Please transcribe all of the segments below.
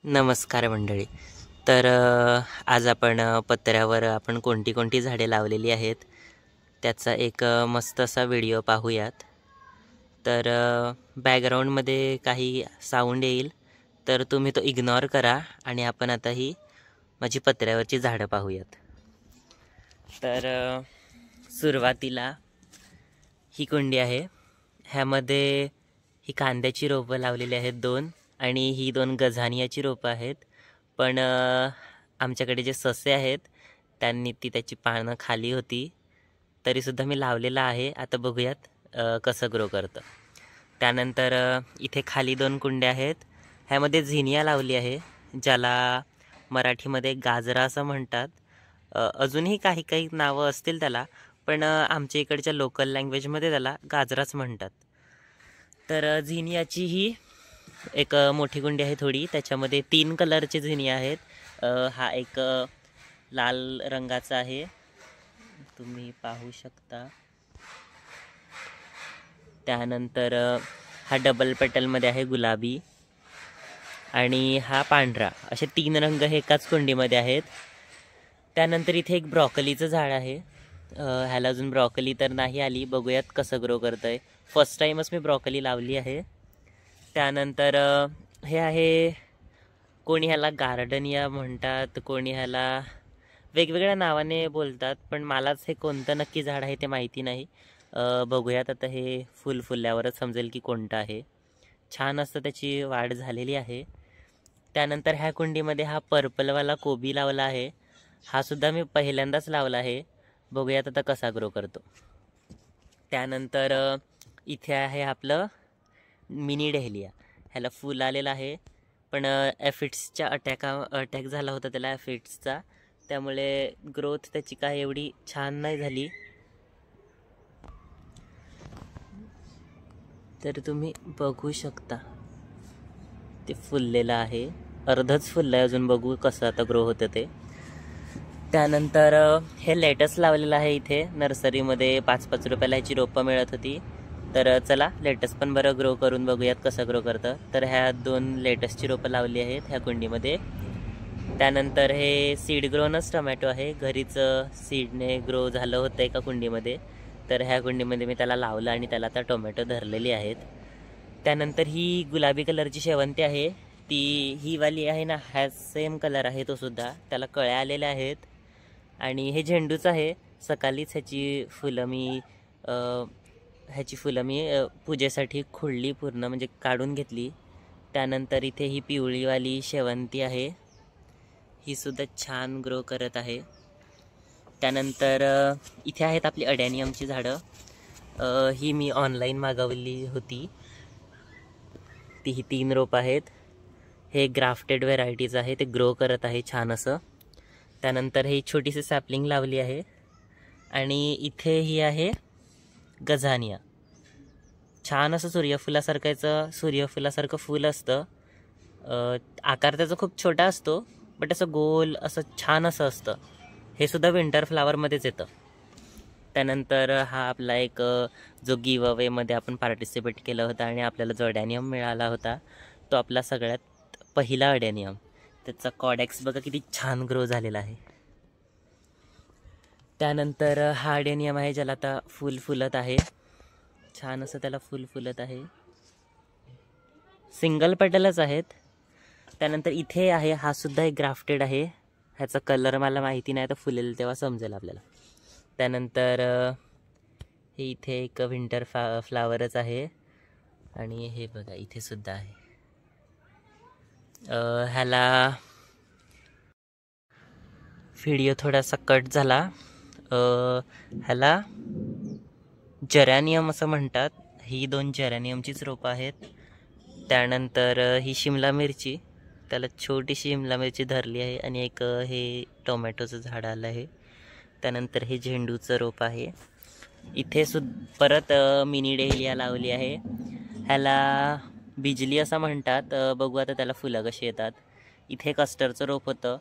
नमस्कार मंडळी. तर आज आपण पत्र्यावर आपण कोणती कोणती झाडे लावलेली आहेत त्याचा एक मस्त असा व्हिडिओ पाहूयात. तर बॅकग्राऊंडमध्ये काही साऊंड येईल, तर तुम्ही तो इग्नोर करा आणि आपण आता ही माझी पत्र्यावरची झाडं पाहूयात. तर सुरुवातीला ही कुंडी आहे. ह्यामध्ये ही कांद्याची रोपं लावलेली आहेत 2 आणि ही 2 गझानियाची रोपं आहेत. पण आमच्याकडे जे ससे आहेत त्यांनी त्याची पानं खाली होती, तरीसुद्धा मी लावलेलं आहे. आता बघूयात कसं ग्रो करतं. त्यानंतर इथे खाली 2 कुंड्या आहेत. ह्यामध्ये झिनिया लावली आहे, ज्याला मराठीमध्ये गाजरा असं म्हणतात. अजूनही काही काही नावं असतील त्याला, पण आमच्या इकडच्या लोकल लँग्वेजमध्ये त्याला गाजराच म्हणतात. तर झिनियाची ही एक मोठी कुंडी आहे थोडी. त्याच्यामध्ये 3 कलरचे झिनिया आहेत. हा एक लाल रंगाचा आहे, तुम्ही पाहू शकता. त्यानंतर हा डबल पेटलमध्ये आहे गुलाबी, आणि हा पांढरा. असे 3 रंग हे एकाच कुंडीमध्ये आहेत. त्यानंतर इथे एक ब्रॉकलीचं झाड आहे. ह्याला अजून ब्रॉकली तर नाही आली, बघूयात कसं ग्रो करतं आहे. फर्स्ट टाईमच मी ब्रॉकली लावली आहे. त्यानंतर हे आहे, कोणी ह्याला गार्डनिया म्हणतात, कोणी ह्याला वेगवेगळ्या नावाने बोलतात, पण मलाच हे कोणतं नक्की झाड आहे ते माहिती नाही. बघूयात आता, हे फुल फुलल्यावरच समजेल की कोणतं आहे. छान असतं, त्याची वाढ झालेली आहे. त्यानंतर ह्या कुंडीमध्ये हा पर्पलवाला कोबी लावला आहे. हा सुद्धा मी पहिल्यांदाच लावला आहे. बघूयात आता कसा ग्रो करतो. त्यानंतर इथे आहे आपलं मिनी डेहलिया. ह्याला फूल आलेलं आहे, पण ॲफिड्सच्या अटॅक झाला होता त्याला, ॲफिड्सचा. त्यामुळे ग्रोथ त्याची काय एवढी छान नाही झाली. तर तुम्ही बघू शकता ते फुललेलं आहे, अर्धच फुललं आहे अजून. बघू कसं आता ग्रो होतं ते. त्यानंतर हे लेटस लावलेलं आहे. इथे नर्सरीमध्ये 5-5 रुपयाला ह्याची रोपं मिळत होती. तर चला लेटस पण बरं ग्रो करून बघूयात कसं ग्रो करतं. तर ह्या 2 लेटसची रोपं लावली आहेत ह्या कुंडीमध्ये. त्यानंतर हे सीड ग्रोनच टमॅटो आहे, घरीच सीडने ग्रो झालं होतं एका कुंडीमध्ये. तर ह्या कुंडीमध्ये मी त्याला लावलं आणि त्याला आता टोमॅटो धरलेली आहेत. त्यानंतर ही गुलाबी कलरची शेवंती आहे, ही वाली आहे ना, ह्या सेम कलर आहे तो सुद्धा. त्याला कळ्या आलेल्या आहेत. आणि हे झेंडूच आहे. सकाळीच ह्याची फुलं मी पूजेसाठी खुडली पूर्ण, म्हणजे काढून घेतली. त्यानंतर इथे ही पिवळीवाली शेवंती आहे, ही सुद्धा छान ग्रो करत आहे. त्यानंतर इथे आहेत आपली अडॅनियमची झाडं. ही मी ऑनलाईन मागवली होती. ही 3 रोप आहेत. हे ग्राफ्टेड व्हेरायटीज आहे, ते ग्रो करत आहे छान असं. त्यानंतर ही छोटीशी सॅपलिंग लावली आहे. आणि इथे ही आहे गझानिया. छान असं सूर्यफुलासारखं फूल असतं. आकार त्याचा खूप छोटा असतो, बट असं गोल असं छान असं असतं. हे सुद्धा विंटर फ्लावरमध्येच येतं. त्यानंतर हा आपला एक जो गिव अवेमध्ये आपण पार्टिसिपेट केलं होतं आणि आपल्याला जो अडॅनियम मिळाला होता, तो आपला सगळ्यात पहिला अडॅनियम. त्याचा कॉडेक्स बघा किती छान ग्रो झालेला आहे. त्यानंतर हा अडॅनियम आहे, ज्याला आता फुल फुलत आहे. छान असं त्याला फुल फुलत आहे. सिंगल पेटलच आहेत. त्यानंतर इथे आहे, हा सुद्धा एक ग्राफ्टेड आहे. ह्याचा कलर मला माहिती नाही, तर फुलेल तेव्हा समजेल आपल्याला. त्यानंतर हे इथे एक विंटर फ्लावरच आहे. आणि हे बघा इथे सुद्धा आहे. ह्याला व्हिडिओ थोडासा कट झाला. ह्याला जरॅनियम असं म्हणतात. ही 2 जरॅनियमचीच रोपं आहेत. त्यानंतर ही शिमला मिरची, त्याला छोटीशी शिमला मिरची धरली आहे. आणि एक हे टोमॅटोचं झाड आलं आहे. त्यानंतर हे झेंडूचं रोप आहे. इथे परत मिनी डेहलिया लावली आहे. ह्याला बिजली असं म्हणतात. बघू आता त्याला फुलं कशी येतात. इथे कस्टरचं रोप होतं,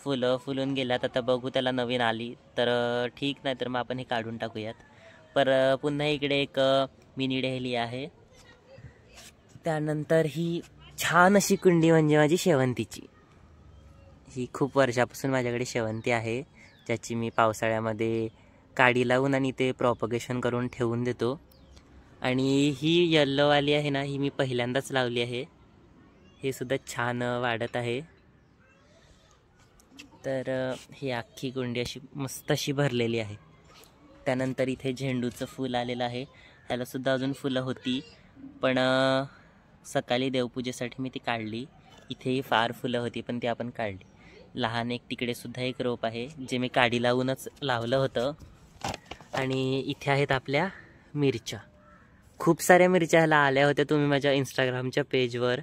फुलं फुलून गेल्यात. आता बघू त्याला नवीन आली तर ठीक, नाही तर मग आपण हे काढून टाकूयात. पुन्हा इकडे एक मिनी डेहलिया आहे. त्यानंतर ही छान अशी कुंडी म्हणजे माझी शेवंतीची. ही खूप वर्षापासून माझ्याकडे शेवंती आहे, ज्याची मी पावसाळ्यामध्ये काडी लावून आणि ते प्रॉपगेशन करून ठेवून देतो. आणि ही येल्लोवाली आहे ना, ही मी पहिल्यांदाच लावली आहे. हे सुद्धा छान वाढत आहे. तर ही अख्खी कुंडी अशी मस्त अशी भरलेली आहे. त्यानंतर इथे झेंडूचं फूल आलेलं आहे. ह्यालासुद्धा अजून फुलं होती, पण सकाळी देवपूजेसाठी मी ती काढली. इथेही फार फुलं होती, पण ती आपण काढली. लहान एक तिकडेसुद्धा एक रोप आहे, जे मी काडी लावूनच लावलं होतं. आणि इथे आहेत आपल्या मिरच्या. खूप साऱ्या मिरच्या ह्याला आल्या होत्या. तुम्ही माझ्या इंस्टाग्रामच्या पेजवर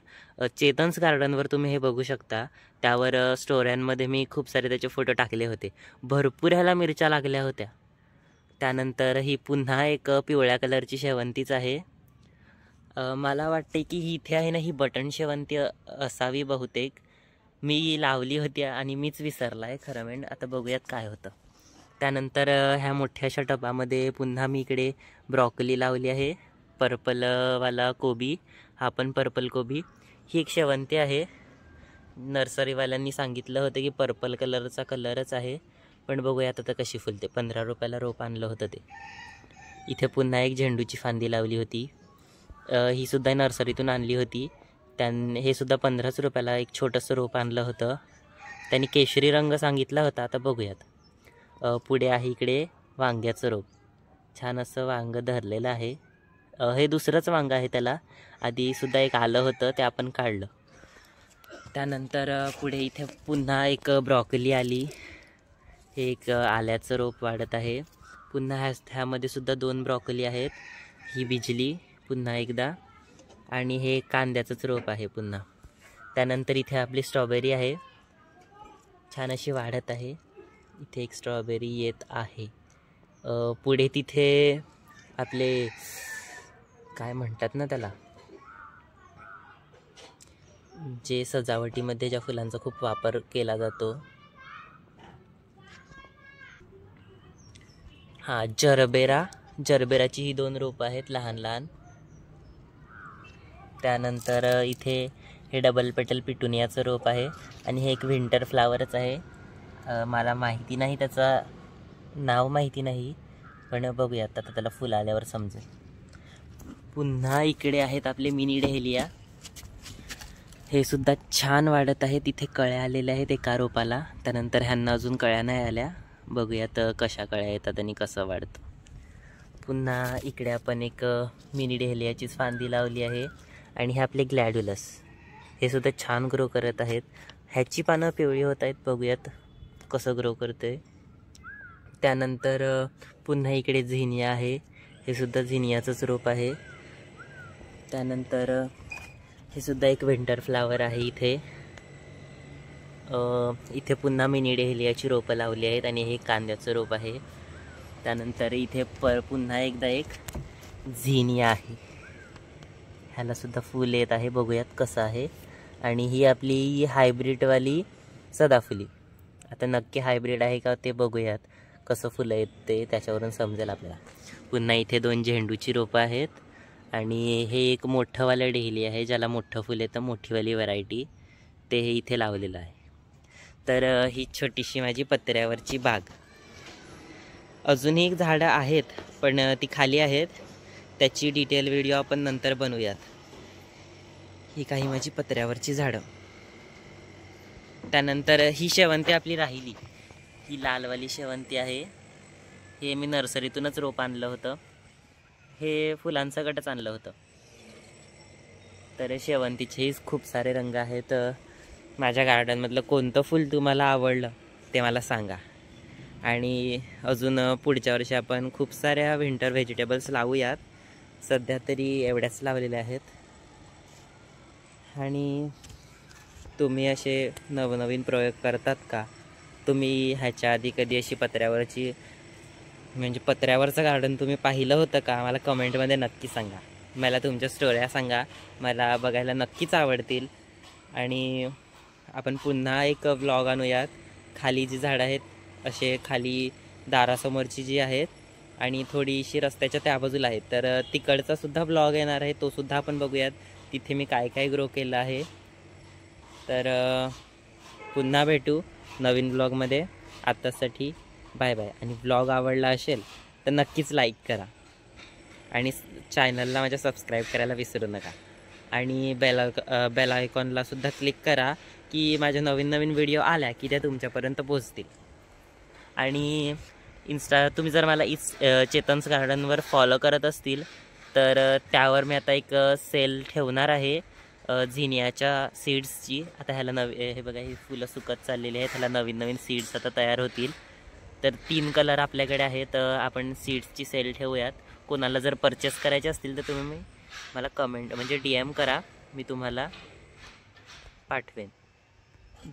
चेतन्स गार्डनवर तुम्ही हे बघू शकता. त्यावर स्टोऱ्यांमध्ये मी खूप सारे त्याचे फोटो टाकले होते. भरपूर ह्याला मिरच्या लागल्या होत्या. त्यानंतर ही पुन्हा एक पिवळ्या कलरची शेवंतीच आहे. मला वाटते की ही इथे आहे ना, ही बटन शेवंती असावी बहुतेक. मी लावली होती आणि मीच विसरला आहे खरं म्हणजे. आता बघूयात काय होतं. त्यानंतर ह्या मोठ्याशा टबामध्ये पुन्हा मी इकडे ब्रॉकली लावली आहे. पर्पलवाला कोबी, हा पण पर्पल कोबी. ही एक शेवंती आहे. नर्सरीवाल्यांनी सांगितलं होतं की पर्पल कलरचा कलरच आहे, पण बघूयात आता कशी फुलते. 15 रुपयाला रोप आणलं होतं ते. इथे पुन्हा एक झेंडूची फांदी लावली होती. ही सुद्धा नर्सरीतून आणली होती. हे सुद्धा 15 रुपयाला एक छोटंसं रोप आणलं होतं. त्यांनी केशरी रंग सांगितला होता. आता बघूयात. पुढे आहे इकडे वांग्याचं रोप. छान असं वांग धरलेलं आहे. हे दुसरंच वांग आहे. त्याला आधीसुद्धा एक आलं होतं, ते आपण काढलं. त्यानंतर पुढे इथे पुन्हा एक ब्रॉकली आली. हे एक आल्याचं रोप वाढत आहे. पुन्हा ह्यामध्ये सुद्धा 2 ब्रॉकली आहेत. ही बिजली पुन्हा एकदा, आणि हे कांद्याचंच रोप आहे पुन्हा. त्यानंतर इथे आपली स्ट्रॉबेरी आहे, छान अशी वाढत आहे. इथे एक स्ट्रॉबेरी येत आहे. पुढे तिथे आपले काय म्हणतात ना त्याला, जे सजावटीमध्ये ज्या फुलांचा खूप वापर केला जातो, हां जरबेराची ही 2 रोपं आहेत लहान लहान. त्यानंतर इथे हे डबल पेटल पिटुनियाचं रोप आहे, आणि हे एक विंटर फ्लावरच आहे. मला माहिती नाही, त्याचं नाव माहिती नाही, पण बघूयात आता, त्याला फुल आल्यावर समजेल. पुन्हा इकडे आहेत आपले मिनी डेहलिया. हे सुद्धा छान वाढत आहे. तिथे कळ्या आलेल्या आहेत एका रोपाला. त्यानंतर ह्यांना अजून कळ्या नाही आल्या. बघूयात कशा कळ्या येतात आणि कसं वाढतं. पुन्हा इकडे आपण एक मिनी डेहलियाचीच फांदी लावली आहे. आणि हे आपले ग्लॅड्युलस, हे सुद्धा छान ग्रो करत आहेत. ह्याची पानं पिवळी होत आहेत. बघूयात कसं ग्रो करते. त्यानंतर पुन्हा इकडे झिनिया आहे. हे सुद्धा झिनियाचंच रोप आहे. त्यानंतर हे सुद्धा एक विंटर फ्लावर आहे. इथे पुन्हा मिनी डेहलियाची रोपं लावली आहेत, आणि हे कांद्याचं रोप आहे. त्यानंतर इथे पुन्हा एकदा एक झिनिया आहे. ह्याला सुद्धा फूल येत आहे. बघूयात कसं आहे. आणि ही आपली हायब्रिडवाली सदाफुली. आता नक्की हायब्रिड आहे का ते बघूयात. कसं फुलं येत ते त्याच्यावरून समजेल आपल्याला. पुन्हा इथे 2 झेंडूची रोपं आहेत. आणि हे एक मोठंवालं डेहली आहे, ज्याला मोठं फुल येतं, मोठीवाली व्हरायटी, ते इथे लावलेलं आहे. तर ही छोटीशी माझी पत्र्यावरची बाग. अजूनही झाडं आहेत, पण ती खाली आहेत. त्याची डिटेल व्हिडिओ आपण नंतर बनवूयात. ही काही माझी पत्र्यावरची झाडं. त्यानंतर ही शेवंती आपली राहिली. ही लालवाली शेवंती आहे. हे मी नर्सरीतूनच रोप आणलं होतं. हे फुलांचं गटच आणलं होतं. तर शेवंतीचेही खूप सारे रंग आहेत. माझ्या गार्डनमधलं कोणतं फूल तुम्हाला आवडलं ते मला सांगा. आणि अजून पुढच्या वर्षी आपण खूप साऱ्या विंटर व्हेजिटेबल्स लावूयात. सध्या तरी एवढ्याच लावलेल्या आहेत. आणि तुम्ही असे नवनवीन प्रयोग करतात का? तुम्ही ह्याच्या आधी कधी अशी पत्र्यावरची, म्हणजे पत्र्यावरचं गार्डन तुम्ही पाहिलं होतं का? मला कमेंटमध्ये नक्की सांगा. मला तुमच्या स्टोऱ्या सांगा, मला बघायला नक्कीच आवडतील. आणि आपण पुन्हा एक व्लॉग आणूयात. खाली जी झाडं आहेत, असे खाली दारासमोरची जी आहेत, आणि थोडीशी रस्त्याच्या त्या बाजूला आहेत, तर तिकडचा सुद्धा व्लॉग येणार आहे. तो सुद्धा आपण बघूयात. तिथे मी काय काय ग्रो केलं आहे. तर पुन्हा भेटू नवीन ब्लॉगमध्ये. आत्तासाठी बाय बाय. आणि ब्लॉग आवडला असेल तर नक्कीच लाईक करा आणि चॅनलला माझ्या सबस्क्राईब करायला विसरू नका. आणि बेल आयकॉनलासुद्धा क्लिक करा की माझ्या नवीन नवीन व्हिडिओ आल्या की त्या तुमच्यापर्यंत पोहोचतील. आणि तुम्ही जर मला चेतन्स गार्डनवर फॉलो करत असतील तर त्यावर मी आता एक सेल ठेवणार आहे झिनियाच्या सीड्सची. आता ह्याला हे बघा, ही फुलं सुकत चाललेली आहेत. ह्याला नवीन नवीन सीड्स आता तयार होतील. तर 3 कलर आपल्याकडे आहेत. आपण सीड्सची सेल ठेवूयात. कोणाला जर परचेस करायचे असतील तर तुम्ही मला कमेंट म्हणजे DM करा, मी तुम्हाला पाठवेन.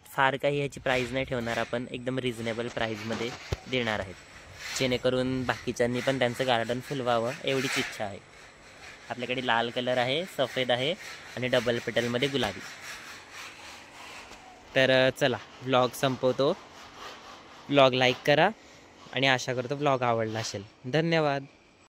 फार काही ह्याची प्राईज नाही ठेवणार आपण, एकदम रिजनेबल प्राईजमध्ये देणार आहेत, जेणेकरून बाकीच्यांनी पण त्यांचं गार्डन फुलवावं एवढीच इच्छा आहे. आपल्याकडे लाल कलर आहे, सफेद आहे आणि डबल पेटलमध्ये गुलाबी. तर चला व्लॉग संपवतो. व्लॉग लाईक करा आणि आशा करतो व्लॉग आवडला असेल. धन्यवाद.